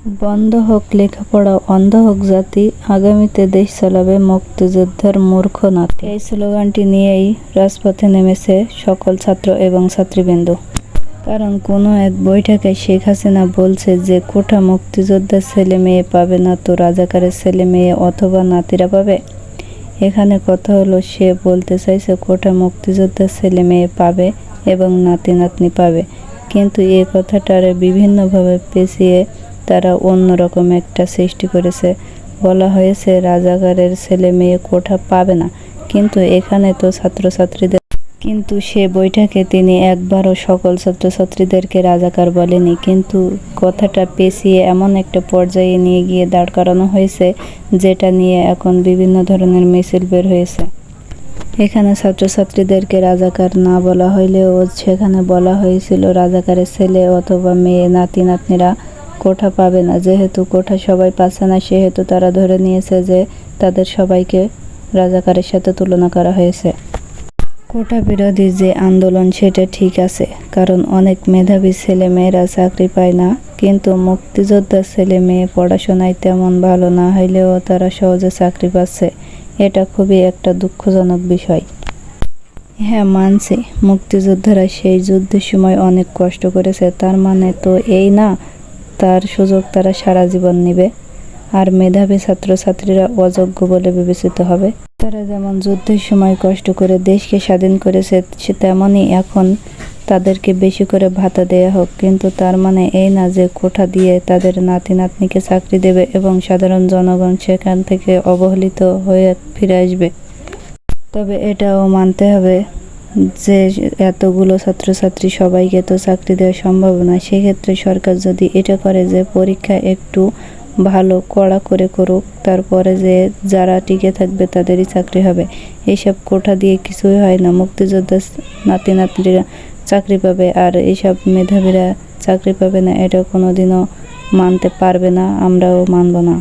বন্ধ হোক লেখাপড়া, অন্ধ হোক জাতি, আগামীতে দেশ চালাবে মুক্তিযোদ্ধার মূর্খ নাতি। এই স্লোগানটি নিয়েই রাজপথে নেমেছে সকল ছাত্র এবং ছাত্রীবৃন্দ। কারণ কোনো এক বৈঠকে শেখ হাসিনা বলছে যে কোঠা মুক্তিযোদ্ধার ছেলে মেয়ে পাবে না তো রাজাকারের ছেলে মেয়ে অথবা নাতিরা পাবে। এখানে কথা হলো, সে বলতে চাইছে কোঠা মুক্তিযোদ্ধার ছেলে মেয়ে পাবে এবং নাতি নাতনি পাবে, কিন্তু এ কথাটারে বিভিন্নভাবে পেঁচিয়ে তারা অন্যরকম একটা সৃষ্টি করেছে। বলা হয়েছে রাজাকারের ছেলে মেয়ে কোঠা পাবে না, কিন্তু এখানে তো ছাত্রছাত্রীদের। কিন্তু সে বৈঠকে তিনি একবারও সকল ছাত্রছাত্রীদেরকে রাজাকার বলেনি, কিন্তু কথাটা পেঁচিয়ে এমন একটা পর্যায়ে নিয়ে গিয়ে দাঁড় করানো হয়েছে যেটা নিয়ে এখন বিভিন্ন ধরনের মিছিল বের হয়েছে। এখানে ছাত্রছাত্রীদেরকে রাজাকার না বলা হইলেও সেখানে বলা হয়েছিল রাজাকারের ছেলে অথবা মেয়ে নাতি নাতনিরা কোঠা পাবে না। যেহেতু কোঠা সবাই পাচ্ছে না, সেহেতু তারা ধরে নিয়েছে যে তাদের সবাইকে রাজাকারের সাথে তুলনা করা হয়েছে। কোটা বিরোধী যে আন্দোলন সেটা ঠিক আছে, কারণ অনেক মেধাবী ছেলে মেয়েরা চাকরি পায় না, কিন্তু মুক্তিযোদ্ধার ছেলে মেয়ে পড়াশোনায় তেমন ভালো না হইলেও তারা সহজে চাকরি পাচ্ছে। এটা খুবই একটা দুঃখজনক বিষয়। হ্যাঁ, মানছি মুক্তিযোদ্ধারা সেই যুদ্ধের সময় অনেক কষ্ট করেছে, তার মানে তো এই না তার সুযোগ তারা সারা জীবন নেবে। আর মেধাবী ছাত্রছাত্রীরা অযোগ্য বলে বিবেচিত হবে। তারা যেমন যুদ্ধের সময় কষ্ট করে দেশকে স্বাধীন করেছে, তেমনই এখন তাদেরকে বেশি করে ভাতা দেয়া হোক, কিন্তু তার মানে এই না যে কোঠা দিয়ে তাদের নাতি নাতনিকে চাকরি দেবে এবং সাধারণ জনগণ সেখান থেকে অবহেলিত হয়ে ফিরে আসবে। তবে এটাও মানতে হবে যে এতগুলো ছাত্রছাত্রী সবাইকে তো চাকরি দেওয়া সম্ভব না। সেক্ষেত্রে সরকার যদি এটা করে যে পরীক্ষা একটু ভালো কড়া করে করুক, তারপরে যে যারা টিকে থাকবে তাদেরই চাকরি হবে। এইসব কোঠা দিয়ে কিছুই হয় না। মুক্তিযোদ্ধা নাতি নাতনিরা চাকরি পাবে আর এইসব মেধাবীরা চাকরি পাবে না, এটা কোনোদিনও মানতে পারবে না, আমরাও মানব না।